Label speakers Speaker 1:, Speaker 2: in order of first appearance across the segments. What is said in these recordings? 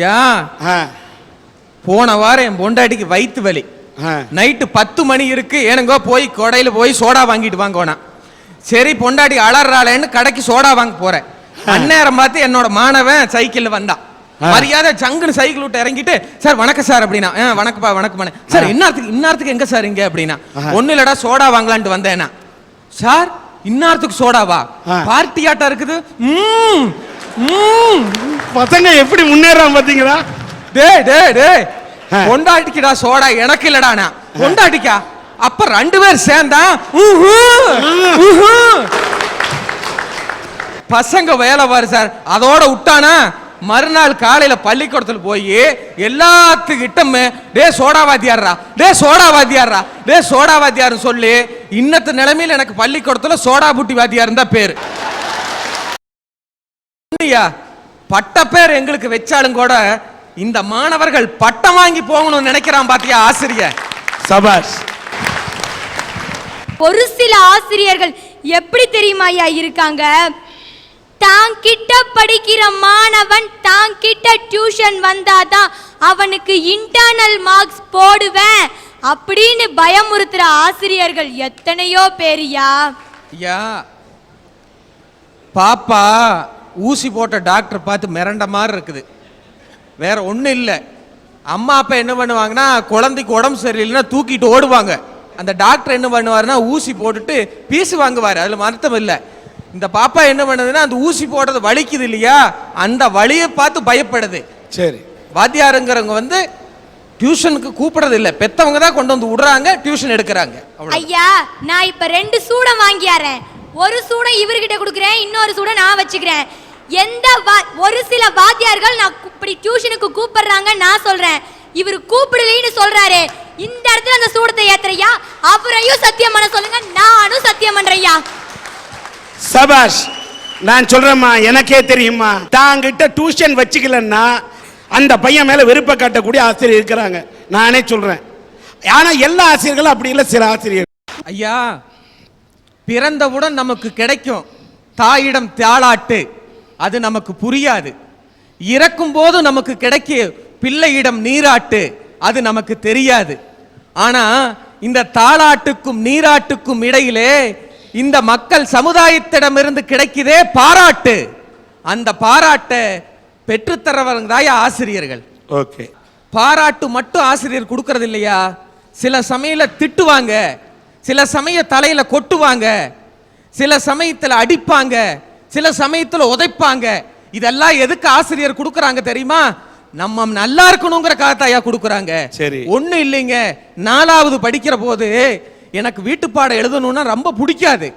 Speaker 1: யா போன வாரம் என் பொண்டாட்டிக்கு வயிற்று வலி. நைட்டு 10 மணி இருக்கு. எனங்கோ போய் கொடையில போய் சோடா வாங்கிட்டு வாங்கோனா. சரி பொண்டாட்டி அலறாளேன்னு கடைக்கு சோடா வாங்க போறேன். அந்நேரம் பார்த்து என்னோட மாணவன் சைக்கிள் வந்தான். மரியாதை சங்குன்னு சைக்கிள் விட்டு இறங்கிட்டு, சார் வணக்கம் சார் அப்படின்னா. வணக்கப்பா வணக்கம் சார். இன்னாரத்துக்கு எங்க சார் இங்க அப்படின்னா. ஒண்ணு இல்லடா சோடா வாங்கலான்ட்டு வந்தேன்னா. சார் இன்னாரத்துக்கு சோடாவா? பார்ட்டியாட்டா இருக்குது.
Speaker 2: பசங்க எப்படி முன்னேறாம பாத்தீங்களா?
Speaker 1: டே பொண்டாட்டிக்குடா சோடா, எனக்கு இல்லடானா. பொண்டாட்டிக்கா? அப்ப 2 பேர் சேர்ந்தா பசங்க வேலை பாரு சார். அதோட விட்டானா மறுநாள் காலையில பள்ளிக்கூடத்தில் போய் எல்லாத்துக்கிட்டமே டே சோடாவாதியாரா, டே சோடாவாதியாரா, டே சோடாவாதியாரு சொல்லி இன்னத்து நிலைமையில எனக்கு பள்ளிக்கூடத்துல சோடா புட்டி வாத்தியார் தான் பேரு. பட்ட பேர் எங்களுக்கு வச்சாலும் கூட இந்த மாணவர்கள் பட்டம் வாங்கி போகணும்னு நினைக்கிறான் பாத்தியா ஆசிரியர்.
Speaker 2: சபாஷ்.
Speaker 3: ஒரு சில ஆசிரியர்கள் எப்படி தெரியுமா ஐயா இருக்காங்க? தாங்கிட்ட படிக்கிற மாணவன் தாங்கிட்ட டியூஷன் வந்தாதான் அவனுக்கு இன்டர்னல் மார்க்ஸ் போடுவேன் அப்படின்னு பயமுறுத்துற ஆசிரியர்கள் எத்தனையோ பேரியா.
Speaker 1: ஐயா பாப்பா ஊசி போட்ட டாக்டர் பார்த்து மிரண்ட மாதிரி இருக்குது. வேற ஒன்றும் இல்லை. அம்மா அப்பா என்ன பண்ணுவாங்கன்னா குழந்தைக்கு உடம்பு சரியில்லைன்னா தூக்கிட்டு ஓடுவாங்க. அந்த டாக்டர் என்ன பண்ணுவாருன்னா ஊசி போட்டுட்டு பீசு வாங்குவார். அதில் மருத்துவம் இல்லை. இந்த பாப்பா என்ன பண்ணுதுன்னா அந்த ஊசி போடுறது வலிக்குது இல்லையா, அந்த வலியை பார்த்து பயப்படுது. சரி வாத்தியாருங்கிறவங்க வந்து டியூஷனுக்கு கூப்பிடுறது இல்லை, பெத்தவங்க தான் கொண்டு வந்து விடுறாங்க, டியூஷன் எடுக்கிறாங்க.
Speaker 3: ஐயா நான் இப்ப 2 சூடம் வாங்கியாரேன். ஒரு சூடம் இவர்கிட்ட கொடுக்குறேன், இன்னொரு சூடம் நான் வச்சுக்கிறேன். ஒரு சில வாத்தியார்கள் நான் இப்படி டியூஷனுக்கு கூப்பிடுறாங்க நான் சொல்றேன், இவர் கூப்பிடலைன்னு சொல்றாரு. இந்த இடத்துல அந்த சூடத்தை ஏத்துறையா, அவரையும் சத்தியம் பண்ண சொல்லுங்க, நானும் சத்தியம் பண்றையா.
Speaker 2: சபாஷ். நான் சொல்றேம்மா, எனக்கே தெரியுமா, தாங்கிட்ட டியூஷன் வச்சுக்கலன்னா அந்த பையன் மேல வெறுப்பை காட்டக்கூடிய ஆசிரியர் இருக்கிறாங்க. நானே சொல்றேன். ஆனா எல்லா ஆசிரியர்களும் அப்படி இல்லை, சில ஆசிரியர்.
Speaker 1: ஐயா பிறந்தவுடன் நமக்கு கிடைக்கும் தாயிடம் தாளாட்டு, அது நமக்கு புரியாது. இறக்கும் போது நமக்கு கிடைக்கும் பிள்ளையிடம் நீராட்டு, அது நமக்கு தெரியாது. ஆனா இந்த தாளாட்டுக்கும் நீராட்டுக்கும் இடையிலே இந்த மக்கள் சமுதாயத்திடமிருந்து கிடைக்குதே பாராட்டு. அந்த பாராட்டை பெற்றுத்தரவங்க தான் ஆசிரியர்கள்.
Speaker 2: ஓகே.
Speaker 1: பாராட்டு மட்டும் ஆசிரியர் கொடுக்கறது இல்லையா, சில சமயம் திட்டுவாங்க, சில சமய தலையில கொட்டுவாங்க, சில சமயத்தில் அடிப்பாங்க, சில சமயத்தில் உதைப்பாங்க. இதெல்லாம் எதுக்கு ஆசிரியர் கொடுக்கறாங்க தெரியுமா? நம்ம நல்லா இருக்கணுங்கிற காத்தாயா கொடுக்கறாங்க. சரி ஒண்ணு இல்லைங்க. 4வது படிக்கிற போது எனக்கு வீட்டு பாடம் எழுதணும்னா ரொம்ப பிடிக்காது,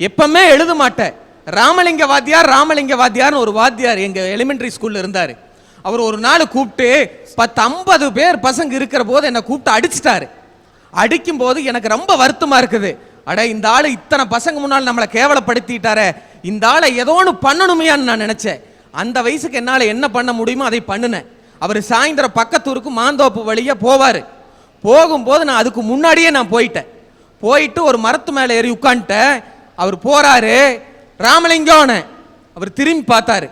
Speaker 1: எப்பவுமே எழுத மாட்டேன். ராமலிங்க வாத்தியார்னு ஒரு வாத்தியார் எங்க எலிமெண்டரி ஸ்கூல்ல இருந்தாரு. அவர் ஒரு நாள் கூப்பிட்டு 50 பேர் பசங்க இருக்கிற போது என்னை கூப்பிட்டு அடிச்சிட்டாரு. அடிக்கும் போது எனக்கு ரொம்ப வருத்தமா இருக்குது. அட இந்த ஆளு இத்தனை பசங்க முன்னால் நம்மளை கேவலப்படுத்திட்டாரே, இந்த ஆளை ஏதோ ஒன்று பண்ணணுமையான்னு நான் நினைச்சேன். அந்த வயசுக்கு என்னால் என்ன பண்ண முடியுமோ அதை பண்ணினேன். அவர் சாயந்தரம் பக்கத்தூருக்கு மாந்தோப்பு வழியா போவார். போகும்போது நான் அதுக்கு முன்னாடியே நான் போயிட்டு ஒரு மரத்து மேலே ஏறி உட்காந்துட்டேன். அவர் போறாரு, ராமலிங்கம்னு. அவர் திரும்பி பார்த்தாரு,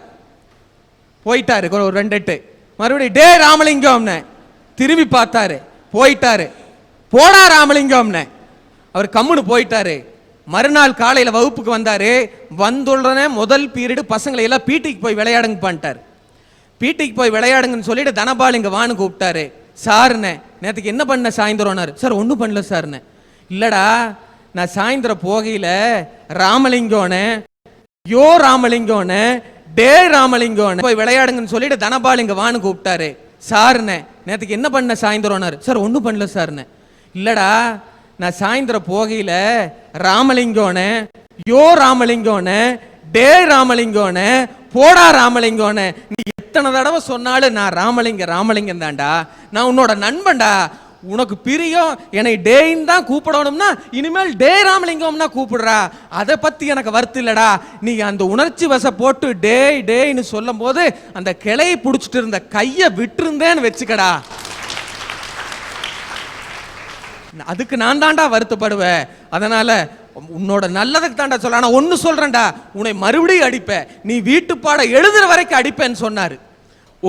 Speaker 1: போயிட்டாரு. ஒரு 2 எட்டு மறுபடியும் டே ராமலிங்கம்னு திரும்பி பார்த்தாரு, போயிட்டாரு. போடா ராமலிங்கம்னு அவர் கம்முன்னு போயிட்டாரு. மறுநாள் காலையில் வகுப்புக்கு வந்தாரு. வந்துடனே முதல் பீரியடு பசங்களை எல்லாம் பீட்டிக்கு போய் விளையாடுங்க பண்ணிட்டார். பீட்டிக்கு போய் விளையாடுங்கன்னு சொல்லிட்டு தனபால் இங்கே வான்னு கூப்பிட்டாரு. சாருண்ணே நேற்றுக்கு என்ன பண்ண சாயந்தரம்னாரு. சார் ஒன்றும் பண்ணல சார்ண்ணே. இல்லடா நான் சாயந்தரம் போகையில் ராமலிங்கோன்னு ராமலிங்கோன்னு டே ராமலிங்கோன்னு போய் விளையாடுங்கன்னு சொல்லிட்டு தனபால் இங்கே வான்னு கூப்பிட்டாரு. சாருண்ணே நேற்றுக்கு என்ன பண்ண சாயந்தரம்னாரு. சார் ஒன்றும் பண்ணல சார்ண்ணே. இல்லடா நான் சாயந்தரம் போகையில் ராமலிங்கோன்னு ராமலிங்கோன்னு டே ராமலிங்கோன்னு போடா ராமலிங்கோன்னு நீ எத்தனை தடவை சொன்னாலும் நான் ராமலிங்கம் தான்டா, நான் உன்னோட நண்பன்டா, உனக்கு பிரியம், என்னை டேன்னு தான் கூப்பிடணும்னா இனிமேல் டே ராமலிங்கம்னா கூப்பிடுறா, அதை பத்தி எனக்கு வருத்தம் இல்லடா. நீ அந்த உணர்ச்சி வச போட்டு டேன்னு சொல்லும் போது அந்த கிளையை பிடிச்சிட்டு இருந்த கையை விட்டுருந்தேன்னு வச்சுக்கடா, அதுக்கு நான் தாண்டா வருத்தப்படுவேன். அதனால உன்னோட நல்லதுக்கு தாண்டா சொல்ல. ஆனா ஒன்னு சொல்றேன்டா, உன்னை மறுபடியும் அடிப்பேன், நீ வீட்டு பாடம் எழுதுற வரைக்கும் அடிப்பேன்னு சொன்னாரு.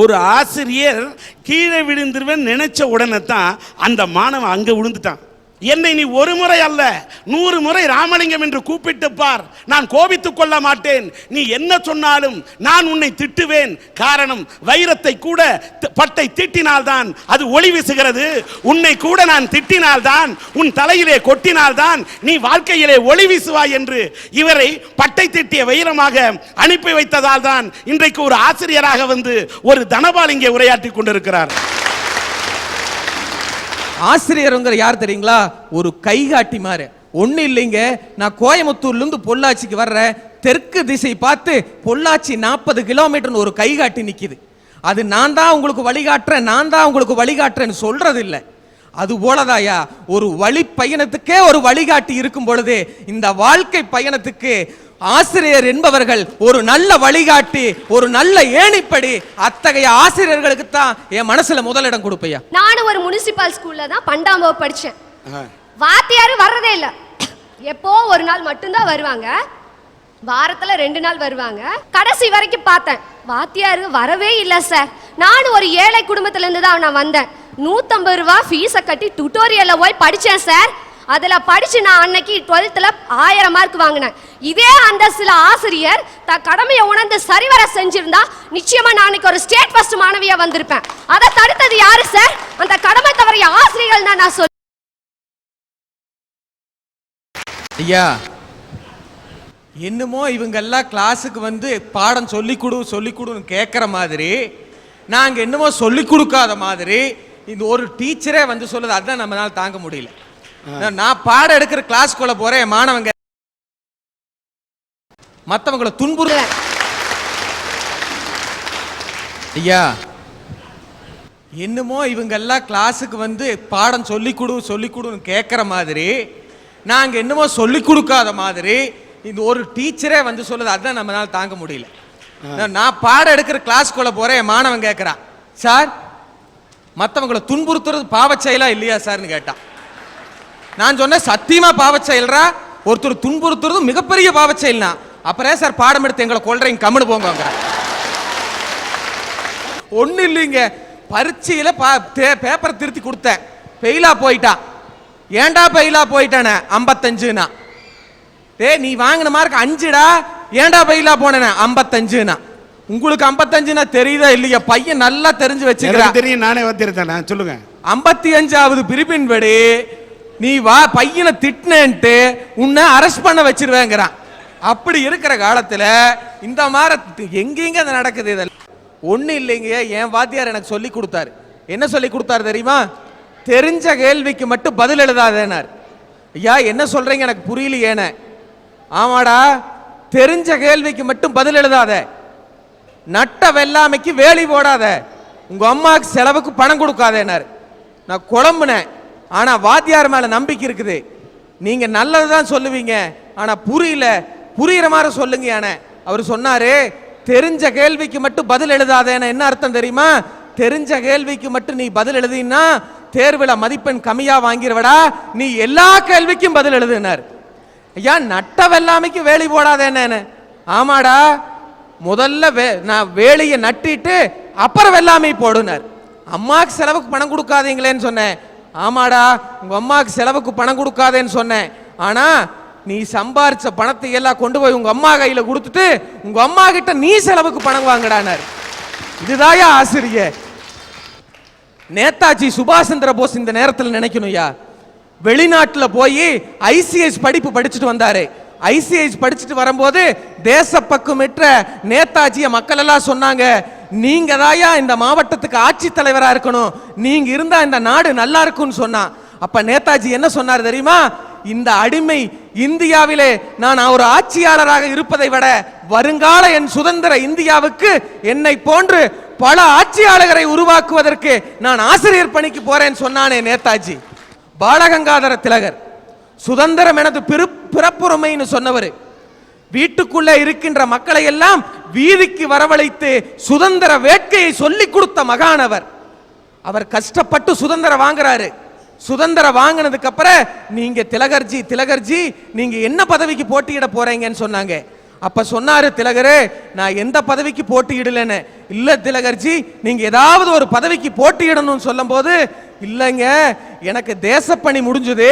Speaker 2: ஒரு ஆசிரியர் கீழே விழுந்துருவேன் நினைச்ச உடனே தான் அந்த மாணவன் அங்க விழுந்துட்டான். என்னை நீ ஒரு முறை அல்ல 100 முறை ராமலிங்கம் என்று கூப்பிட்டு பார், நான் கோபித்துக் கொள்ள மாட்டேன். நீ என்ன சொன்னாலும் நான் உன்னை திட்டுவேன். காரணம், வைரத்தை கூட பட்டை திட்டினால்தான் அது ஒளி வீசுகிறது. உன்னை கூட நான் திட்டினால்தான், உன் தலையிலே கொட்டினால்தான் நீ வாழ்க்கையிலே ஒளி வீசுவாய் என்று இவரை பட்டை திட்டிய வைரமாக அனுப்பி வைத்ததால் தான் இன்றைக்கு ஒரு ஆசிரியராக வந்து ஒரு தனபால் இங்கே உரையாற்றி கொண்டிருக்கிறார்.
Speaker 1: ஆசிரியருங்கிற யார் தெரியுங்களா? ஒரு கைகாட்டி மாதிரி. ஒண்ணு இல்லைங்க, நான் கோயம்புத்தூர்ல இருந்து பொள்ளாச்சிக்கு வர்றேன். தெற்கு திசை பார்த்து பொள்ளாச்சி 40 கிலோமீட்டர் ஒரு கைகாட்டி நிக்குது. அது நான் தான் உங்களுக்கு வழிகாட்டுறேன், நான் தான் உங்களுக்கு வழிகாட்டுறேன்னு சொல்றது இல்லை. அது போலதாயா ஒரு வழி பயணத்துக்கே ஒரு வழிகாட்டி இருக்கும் பொழுது இந்த வாழ்க்கை பயணத்துக்கு ஆசிரியர் என்பவர்கள் ஒரு நல்ல வழிகாட்டி, ஒரு நல்ல ஏணிப்படி. அத்தகைய ஆசிரியர்களுக்கு தான் என் மனசுல முதலிடம் கொடுப்பையா.
Speaker 4: நானும் ஒரு முனிசிபல் ஸ்கூல்ல தான் 12ஆம் வகுப்பு படிச்சேன். வாத்தியாரு வர்றதே இல்ல, எப்போ ஒரு நாள் மட்டும்தான் வருவாங்க. வாரத்துல 2 நாள் வருவாங்க. கடைசி வரைக்கும் பார்த்தேன், வாத்தியாரு வரவே இல்லை சார். நானும் ஒரு ஏழை குடும்பத்துல இருந்து தான் நான் வந்தேன். 150 ரூபா ஃபீஸை கட்டி டுட்டோரியல்ல போய் படிச்சேன் சார். அதுல படிச்சு நான் அன்னைக்கு 12th 1000 மார்க் வாங்கினேன். இதே அந்த சில ஆசிரியர் கடமையை உணர்ந்து சரிவர செஞ்சிருந்தா நிச்சயமா நான் அன்னைக்கு ஒரு ஸ்டேட் ஃபர்ஸ்ட் மாணவியா வந்திருப்பேன். அதை தடுத்தது யாரு சார்? அந்த கடமை தவறிய ஆசிரியர்கள் தான் நான் சொல்றேன்.
Speaker 1: ஐயா, என்னமோ இவங்க எல்லாம் கிளாஸுக்கு வந்து பாடம் சொல்லிக் கேட்குற மாதிரி, நாங்க என்னமோ சொல்லிக் கொடுக்காத மாதிரி இந்த ஒரு டீச்சரே வந்து சொல்லுது. அதுதான் நம்மளால தாங்க முடியல. நான் பாடம் எடுக்கிற கிளாஸ்க்குள்ள போறேன், மாணவங்க மற்றவங்களை துன்புறுத்த. ஐயா, என்னமோ இவங்க எல்லாம் கிளாஸுக்கு வந்து பாடம் சொல்லிக் கேட்குற மாதிரி, நாங்க என்னமோ சொல்லிக் கொடுக்காத மாதிரி இந்த ஒரு டீச்சரே வந்து சொல்லுது. அதுதான் நம்மளால தாங்க முடியல. நான் பாடம் எடுக்கிற கிளாஸ்க்குள்ள போறேன், மாணவன் கேட்கிறான், சார் மற்றவங்களை துன்புறுத்துறது பாவச் செயலா இல்லையா சார்னு கேட்டான். நான் சொன்னேன், சத்தியமா பாவச் செயல்ரா, ஒருத்தர் துன்புறுத்துறது மிகப்பெரிய பாவச் செயல்னா. அப்புறம் சார் பாடம் எடுத்து எங்களை கொள்றீங்க, கம்முன்னு போங்க. ஒண்ணு இல்லைங்க, பரீட்சையில பேப்பரை திருத்தி கொடுத்தேன், ஃபெயிலா போயிட்டான். ஏன்டா ஃபெயிலா போயிட்டானே? 55னா. நீ வாங்கின மார்க் 5டா, ஏன்டா ஃபெயிலா போனேன்? 55னா. உங்களுக்கு 55னா தெரியுதா இல்லையா? பையன் நல்லா தெரிஞ்சு வச்சுக்கிறேன்.
Speaker 2: தெரியும், நானே வந்திருந்தேன். சொல்லுங்க.
Speaker 1: 55வது பிரிப்பின் படி நீ வா பையனை திட்டினேன்ட்டு உன்னை அரெஸ்ட் பண்ண வச்சிருவேங்கிறான். அப்படி இருக்கிற காலத்துல இந்த மாதிரி எங்கெங்க அது நடக்குது? இதெல்லாம் ஒண்ணு இல்லைங்க. என் வாத்தியார் எனக்கு சொல்லி கொடுத்தாரு. என்ன சொல்லி கொடுத்தாரு தெரியுமா? தெரிஞ்ச கேள்விக்கு மட்டும் பதில் எழுதாதேனார். ஐயா, என்ன சொல்றீங்க எனக்கு புரியலையேன. ஆமாடா, தெரிஞ்ச கேள்விக்கு மட்டும் பதில் எழுதாத, நட்ட வெள்ளாமைக்கு வேலி போடாத, உங்க அம்மாவுக்கு செலவுக்கு பணம் கொடுக்காதேனார். நான் குழம்புனேன். ஆனா வாத்தியார் மேல நம்பிக்கை இருக்குது. நீங்க நல்லதுதான் சொல்லுவீங்க, ஆனா புரியுற மாதிரி சொல்லுங்க. அவர் சொன்னாரு, தெரிஞ்ச கேள்விக்கு மட்டும் பதில் எழுதாதேன்னு. என்ன அர்த்தம் தெரியுமா? தெரிஞ்ச கேள்விக்கு மட்டும் நீ பதில் எழுதினா தேர்வுல மதிப்பெண் கம்மியா வாங்கிடுவடா, நீ எல்லா கேள்விக்கும் பதில் எழுதுனார். ஐயா, நட்ட வெள்ளாமைக்கு வேலி போடாதேன்னு. ஆமாடா, முதல்ல நான் வேலியை நட்டிட்டு அப்புறம் வெள்ளாமை போடுனார். அம்மாவுக்கு செலவுக்கு பணம் கொடுக்காதீங்களேன்னு சொன்னேன். ஆமாடா, உங்க அம்மாவுக்கு செலவுக்கு பணம் கொடுக்காதேன்னு சொன்னேன். ஆனா நீ சம்பாரிச்ச பணத்தை எல்லாம் கொண்டு போய் உங்க அம்மா கையில கொடுத்துட்டு உங்க அம்மா கிட்ட நீ செலவுக்கு பணம் வாங்கடானார். இதுதாயா ஆசிரியர். நேதாஜி சுபாஷ் சந்திர போஸ் இந்த நேரத்தில் நினைக்கணும்யா. வெளிநாட்டில் போய் ஐசிஎஸ் படிப்பு படிச்சுட்டு வந்தாரு. ஐசிஎஸ் படிச்சுட்டு வரும்போது தேசப்பக்குமிற்ற நேதாஜிய மக்கள் எல்லாம் சொன்னாங்க, நீங்க தாயா இந்த மாவட்டத்துக்கு ஆட்சி தலைவரா இருக்கணும், நீங்க இருந்தா இந்த நாடு நல்லா இருக்கும்னு சொன்னா. அப்ப நேதாஜி என்ன சொன்னார் தெரியுமா? இந்த அடிமை இந்தியாவிலே நான் ஒரு ஆட்சியாளராக இருப்பதை விட வருங்கால என் சுதந்திர இந்தியாவுக்கு என்னை போன்று பல ஆட்சியாளர்களை உருவாக்குவதற்கு நான் ஆசிரியர் பணிக்கு போறேன்னு சொன்னானே நேதாஜி. பாலகங்காதர திலகர் சுதந்திரம் எனது பிறப்புரிமைன்னு சொன்னவர். வீட்டுக்குள்ளே இருக்கின்ற மக்களை எல்லாம் வீதிக்கு வரவழைத்து சுதந்திர வேட்கையை சொல்லிக் கொடுத்த மகானவர். அவர் கஷ்டப்பட்டு சுதந்திரம் வாங்குறாரு. சுதந்திரம் வாங்கினதுக்கு அப்புறம் நீங்க திலகர்ஜி நீங்க என்ன பதவிக்கு போட்டியிட போறீங்கன்னு சொன்னாங்க. அப்ப சொன்னாரு திலகரே, நான் எந்த பதவிக்கு போட்டியிடலன்னு. இல்ல திலகர்ஜி, நீங்க ஏதாவது ஒரு பதவிக்கு போட்டியிடணும்னு சொல்லும் போது, இல்லைங்க எனக்கு தேசப்பணி முடிஞ்சது,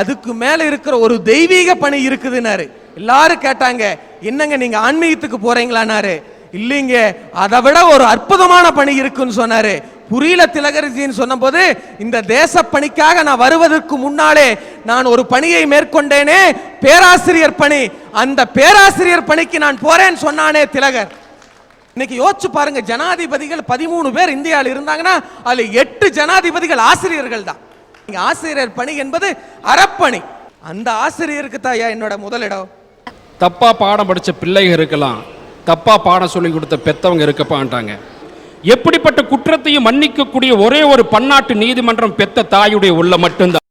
Speaker 1: அதுக்கு மேல இருக்கிற ஒரு தெய்வீக பணி இருக்குதுன்னாரு. எல்லாரும் கேட்டாங்க, என்னங்க நீங்க ஆன்மீகத்துக்கு போறீங்களான்னாரு. இல்லைங்க, அதை விட ஒரு அற்புதமான பணி இருக்குன்னு சொன்னாரு. புரியல திலகர்ஜின்னு சொன்ன போது, இந்த தேச பணிக்காக நான் வருவதற்கு முன்னாலே நான் ஒரு பணியை மேற்கொண்டேனே, பேராசிரியர் பணி. அந்த பேராசிரியர் பணிக்கு நான் போறேன்னு சொன்னானே திலகர். இன்னைக்கு யோசிச்சு பாருங்க, ஜனாதிபதிகள் 13 பேர் இந்தியாவில் இருந்தாங்கன்னா அதுல 8 ஜனாதிபதிகள் ஆசிரியர்கள் தான். ஆசிரியர் பணி என்பது அறப்பணி. அந்த ஆசிரியருக்கு தான் என்னோட முதலிடம்.
Speaker 5: தப்பா பாடம் படிச்ச பிள்ளைகள் இருக்கலாம், தப்பா பாடம் சொல்லி கொடுத்த பெத்தவங்க இருக்கப்பான்ட்டாங்க. எப்படிப்பட்ட குற்றத்தையும் மன்னிக்கக்கூடிய ஒரே ஒரு பன்னாட்டு நீதிமன்றம் பெத்த தாயுடைய உள்ள மட்டும்தான்.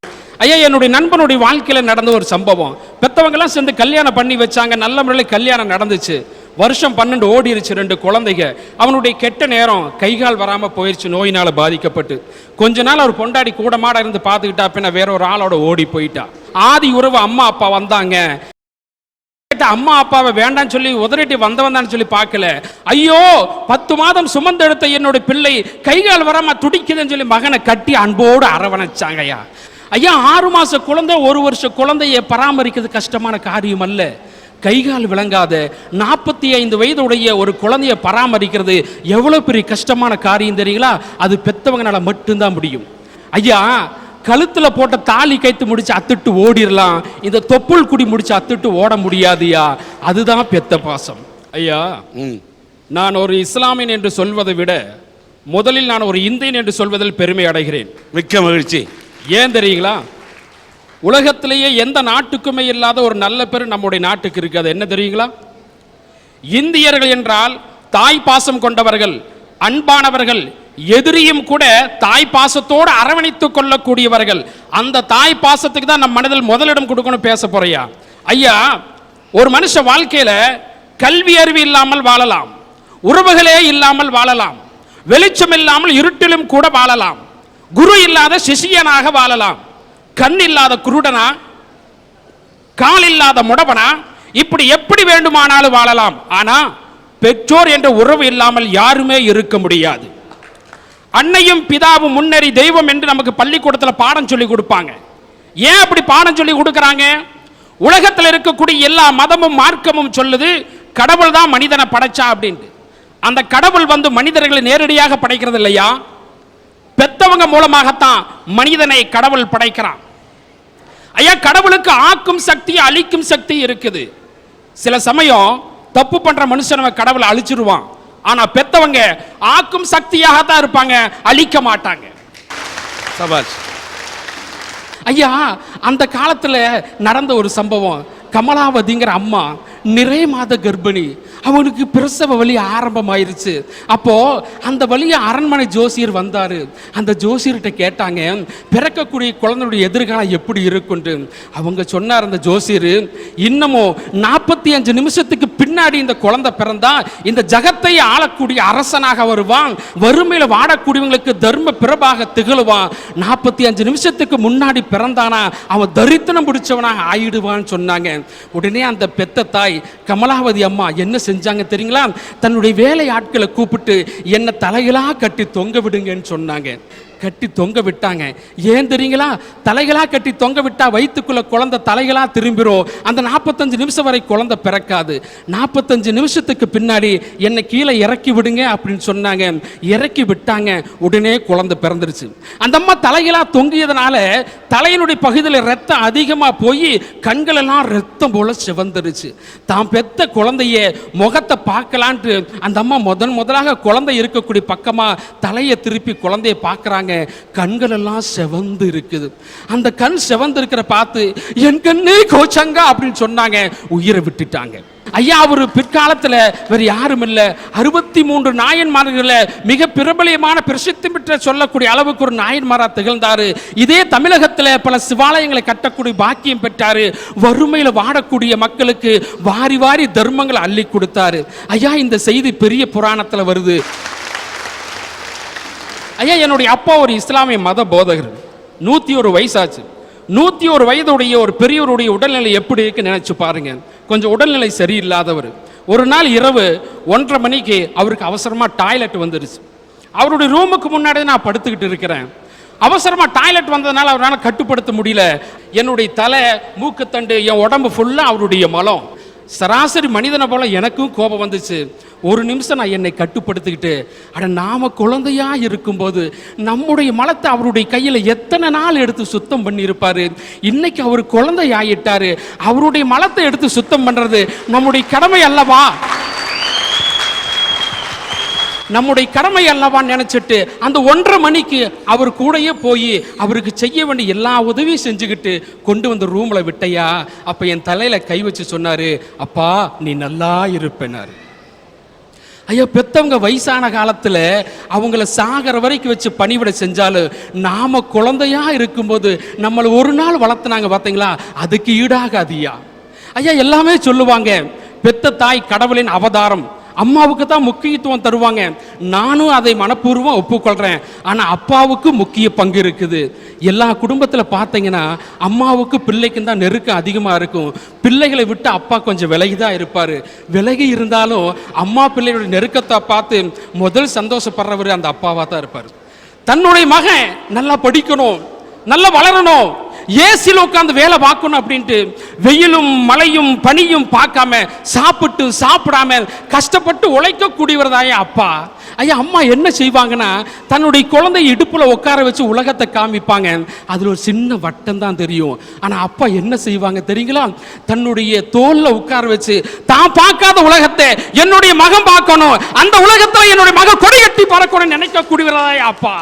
Speaker 5: ஐயா, என்னுடைய நண்பனுடைய வாழ்க்கையில நடந்த ஒரு சம்பவம். பெத்தவங்க எல்லாம் சேர்ந்து கல்யாணம் பண்ணி வச்சாங்க, நல்ல முறையில் கல்யாணம் நடந்துச்சு. வருஷம் 12 ஓடிருச்சு, 2 குழந்தைங்க. அவனுடைய கெட்ட நேரம், கைகால் வராம போயிருச்சு, நோயினால பாதிக்கப்பட்டு. கொஞ்ச நாள் அவர் பொண்டாடி கூட மாட இருந்து பார்த்துக்கிட்டா, பின்ன வேற ஒரு ஆளோட ஓடி போயிட்டா. ஆதி உறவு அம்மா அப்பா வந்தாங்க, அம்மா அப்பாவை வேண்டான்னு சொல்லி உதறிட்டு வந்தவன் சொல்லி பார்க்கல. ஐயோ, 10 மாதம் சுமந்தெடுத்த என்னோட பிள்ளை கைகால் வராம துடிக்குதுன்னு சொல்லி மகனை கட்டி அன்போடு அரவணைச்சாங்க. ஐயா ஐயா 6 மாச குழந்தை 1 வருஷ குழந்தையை பராமரிக்கிறது கஷ்டமான காரியம் அல்ல. கைகால் விளங்காத 45 வயதுடைய ஒரு குழந்தையை பராமரிக்கிறது எவ்வளவு பெரிய கஷ்டமான காரியம் தெரியுங்களா? அது பெத்தவங்கனால மட்டும்தான் முடியும். ஐயா, கழுத்துல போட்ட தாலி கைத்து முடிச்சு அத்துட்டு ஓடிடலாம், இந்த தொப்புள் குடி முடிச்சு அத்துட்டு ஓட முடியாதுயா. அதுதான் பெத்த பாசம். ஐயா, நான் ஒரு இஸ்லாமியன் என்று சொல்வதை விட முதலில் நான் ஒரு இந்தியன் என்று சொல்வதில் பெருமை அடைகிறேன்.
Speaker 2: மிக்க மகிழ்ச்சி.
Speaker 5: ஏன் தெரியுங்களா? உலகத்திலேயே எந்த நாட்டுக்குமே இல்லாத ஒரு நல்ல பேர் நம்முடைய நாட்டுக்கு இருக்கு. அது என்ன தெரியுங்களா? இந்தியர்கள் என்றால் தாய் பாசம் கொண்டவர்கள், அன்பானவர்கள், எதிரியும் கூட தாய் பாசத்தோடு அரவணைத்துக் கொள்ளக்கூடியவர்கள். அந்த தாய் பாசத்துக்கு தான் நம் மனதில் முதலிடம் கொடுக்கணும் பேச போறியா. ஐயா, ஒரு மனுஷ வாழ்க்கையில கல்வி அறிவு இல்லாமல் வாழலாம், உறவுகளே இல்லாமல் வாழலாம், வெளிச்சம் இல்லாமல் இருட்டிலும் கூட வாழலாம், குரு இல்லாத சிஷியனாக வாழலாம், கண் இல்லாத குருடனா, கால் இல்லாத முடவனா, இப்படி எப்படி வேண்டுமானாலும் வாழலாம். ஆனா பெற்றோர் என்ற உறவு இல்லாமல் யாருமே இருக்க முடியாது. அன்னையும் பிதாவும் முன்னறி தெய்வம் என்று நமக்கு பள்ளிக்கூடத்தில் பாடம் சொல்லி கொடுப்பாங்க. ஏன் அப்படி பாடம் சொல்லி கொடுக்கறாங்க? உலகத்தில் இருக்கக்கூடிய எல்லா மதமும் மார்க்கமும் சொல்லுது கடவுள் தான் மனிதனை படைச்சா அப்படின்ட்டு. அந்த கடவுள் மனிதர்களை நேரடியாக படைக்கிறது இல்லையா, பெத்தவங்க மூலமாகத்தான் மனிதனை கடவுள் படைக்கிறான். ஐயா, கடவுளுக்கு ஆக்கும் சக்தி அழிக்கும் சக்தி இருக்குது. சில சமயம் தப்பு பண்ற மனுஷனை கடவுளை அழிச்சிருவான். ஆனா பெத்தவங்க ஆக்கும் சக்தியாக தான் இருப்பாங்க, அழிக்க மாட்டாங்க.
Speaker 2: சபாஷ்.
Speaker 5: ஐயா, அந்த காலத்துல நடந்த ஒரு சம்பவம். கமலாவதிங்கிற அம்மா நிறை மாத கர்ப்பிணி, அவனுக்கு பிரசவ வலி ஆரம்பமாயிருச்சு. அப்போ அந்த வழியை அரண்மனை ஜோசியர் வந்தாரு. அந்த ஜோசியர்கிட்ட கேட்டாங்க, பிறக்கக்கூடிய குழந்தையுடைய எதிர்காலம் எப்படி இருக்குன்னு. அவங்க சொன்னார் அந்த ஜோசியர், இன்னமும் 45 நிமிஷத்துக்கு பின்னாடி இந்த குழந்தை பிறந்தா இந்த ஜகத்தை ஆளக்கூடிய அரசனாக வருவான், வறுமையில வாடக்கூடியவங்களுக்கு தர்ம பிரபாக திகழுவான். 45 நிமிஷத்துக்கு முன்னாடி பிறந்தானா அவன் தரித்திரம் பிடிச்சவனாக ஆயிடுவான்னு சொன்னாங்க. உடனே அந்த பெத்த தாய் கமலாவதி அம்மா என்ன செஞ்சாங்க தெரியுங்களா? தன்னுடைய வேலை ஆட்களை கூப்பிட்டு என்ன தலைகளா கட்டி தொங்க விடுங்கன்னு சொன்னாங்க. கட்டி தொங்க விட்டாங்க. ஏன் தெரியுங்களா? தலைகளா கட்டி தொங்க விட்டா வயிற்றுக்குள்ள குழந்தை தலைகளா திரும்பிரும். அந்த 45 நிமிஷம் வரை குழந்தை பிறக்காது. 45 நிமிஷத்துக்கு பின்னாடி என்னை கீழே இறக்கி விடுங்க அப்படின்னு சொன்னாங்க. இறக்கி விட்டாங்க. உடனே குழந்தை பிறந்துருச்சு. அந்த அம்மா தலைகளா தொங்கியதுனால தலையினுடைய பகுதியில் ரத்தம் அதிகமா போய் கண்கள் எல்லாம் ரத்தம் போல சிவந்துருச்சு. தான் பெத்த குழந்தைய முகத்தை பார்க்கலான்ட்டு அந்த அம்மா முதலாக குழந்தை இருக்கக்கூடிய பக்கமா தலையை திருப்பி குழந்தைய பார்க்கறாங்க. கண்கள் எல்லாம் செவந்து இருக்குது. அந்த கண் செவந்து இருக்கிற பார்த்து என் கண்ணே கோச்சங்க அப்படின்னு சொன்னாங்க. உயிரை விட்டுட்டாங்க. ஐயா, அவர் பிற்காலத்தில் வேற யாரும் இல்ல, 63 நாயன்மார்களை மிக பிரபலியமான பிரசித்தி பெற்ற சொல்லக்கூடிய அளவுக்கு ஒரு நாயன்மாரா திகழ்ந்தாரு. இதே தமிழகத்தில் பல சிவாலயங்களை கட்டக்கூடிய பாக்கியம் பெற்றாரு. வறுமையில வாடக்கூடிய மக்களுக்கு வாரி வாரி தர்மங்களை அள்ளி கொடுத்தாரு. ஐயா, இந்த செய்தி பெரிய புராணத்தில் வருது. ஐயா, என்னுடைய அப்பா ஒரு இஸ்லாமிய மத போதகர். 101 வயசாச்சு. 101 வயதுடைய ஒரு பெரியவருடைய உடல்நிலை எப்படி இருக்கு நினைச்சு பாருங்க. கொஞ்சம் உடல்நிலை சரியில்லாதவர். ஒரு நாள் இரவு 1:30 மணிக்கு அவருக்கு அவசரமாக டாய்லெட் வந்துடுச்சு. அவருடைய ரூமுக்கு முன்னாடி நான் படுத்துக்கிட்டு இருக்கிறேன். அவசரமாக டாய்லெட் வந்ததுனால அவரால் கட்டுப்படுத்த முடியல. என்னுடைய தலை, மூக்குத்தண்டு, என் உடம்பு ஃபுல்லாக அவருடைய மலம். சராசரி மனிதனை போல எனக்கும் கோபம் வந்துச்சு. ஒரு நிமிஷம் நான் என்னை கட்டுப்படுத்திக்கிட்டு, அட நாம குழந்தையா இருக்கும்போது நம்முடைய மலத்தை அவருடைய கையில் எத்தனை நாள் எடுத்து சுத்தம் பண்ணியிருப்பாரு. இன்னைக்கு அவர் குழந்தை ஆயிட்டாரு, அவருடைய மலத்தை எடுத்து சுத்தம் பண்றது நம்முடைய கடமை அல்லவா, நம்முடைய கடமை அல்லவான்னு நினைச்சிட்டு அந்த 1:30 மணிக்கு அவர் கூடயே போய் அவருக்கு செய்ய வேண்டிய எல்லா உதவியும் செஞ்சுக்கிட்டு கொண்டு வந்து ரூம்ல விட்டையா. அப்ப என் தலையில கை வச்சு சொன்னாரு, அப்பா நீ நல்லா இருப்பேனாரு. ஐயா, பெத்தவங்க வயசான காலத்துல அவங்கள சாகர வரைக்கும் வச்சு பணிவிட செஞ்சாலும் நாம குழந்தையா இருக்கும்போது நம்மளை ஒரு நாள் வளர்த்துனாங்க பார்த்தீங்களா, அதுக்கு ஈடாகாதியா. ஐயா, எல்லாமே சொல்லுவாங்க பெத்த தாய் கடவுளின் அவதாரம், அம்மாவுக்கு தான் முக்கியத்துவம் தருவாங்க. நானும் அதை மனப்பூர்வம் ஒப்புக்கொள்றேன். ஆனால் அப்பாவுக்கு முக்கிய பங்கு இருக்குது. எல்லா குடும்பத்தில் பார்த்தீங்கன்னா அம்மாவுக்கு பிள்ளைக்கும் தான் நெருக்கம் அதிகமாக இருக்கும். பிள்ளைகளை விட்டு அப்பா கொஞ்சம் விலகி தான் இருப்பார். விலகி இருந்தாலும் அம்மா பிள்ளையோட நெருக்கத்தை பார்த்து முதல் சந்தோஷப்படுறவர் அந்த அப்பாவாக தான் இருப்பார். தன்னுடைய மகன் நல்லா படிக்கணும், நல்லா வளரணும், ஏசில உட்காந்து வேலை பார்க்கணும் அப்படின்ட்டு வெயிலும் மழையும் பனியும் பார்க்காம சாப்பிட்டு சாப்பிடாம கஷ்டப்பட்டு உழைக்கக்கூடியவர்தாயே அப்பா. ஐயா, அம்மா என்ன செய்வாங்கன்னா தன்னுடைய குழந்தை இடுப்புல உட்கார வச்சு உலகத்தை காமிப்பாங்க. அதுல ஒரு சின்ன வட்டம் தான் தெரியும். ஆனா அப்பா என்ன செய்வாங்க தெரியுங்களா, தன்னுடைய தோல்ல உட்கார வச்சு தான் பார்க்காத உலகத்தை என்னுடைய மகன் பார்க்கணும், அந்த உலகத்துல என்னுடைய மகன் கொடி கட்டி பறக்கணும் நினைக்கக்கூடியவர்தாயே அப்பா.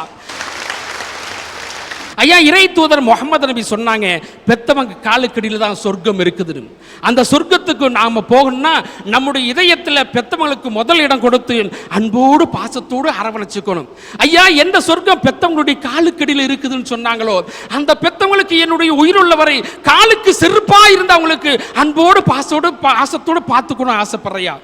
Speaker 5: ஐயா, இறை தூதர் முகமது நபி சொன்னாங்க, பெத்தவங்க காலுக்கடியில் தான் சொர்க்கம் இருக்குது. அந்த சொர்க்கத்துக்கு நாம போகணும்னா நம்முடைய இதயத்தில் பெத்தவங்களுக்கு முதல் இடம் கொடுத்து அன்போடு பாசத்தோடு அரவணைச்சுக்கணும். ஐயா, எந்த சொர்க்கம் பெத்தவங்களுடைய காலுக்கடியில் இருக்குதுன்னு சொன்னாங்களோ அந்த பெத்தவங்களுக்கு என்னுடைய உயிருள்ளவரை காலுக்கு செருப்பா இருந்தவங்களுக்கு அன்போடு பாசத்தோடு பார்த்துக்கணும் ஆசைப்படுறையா.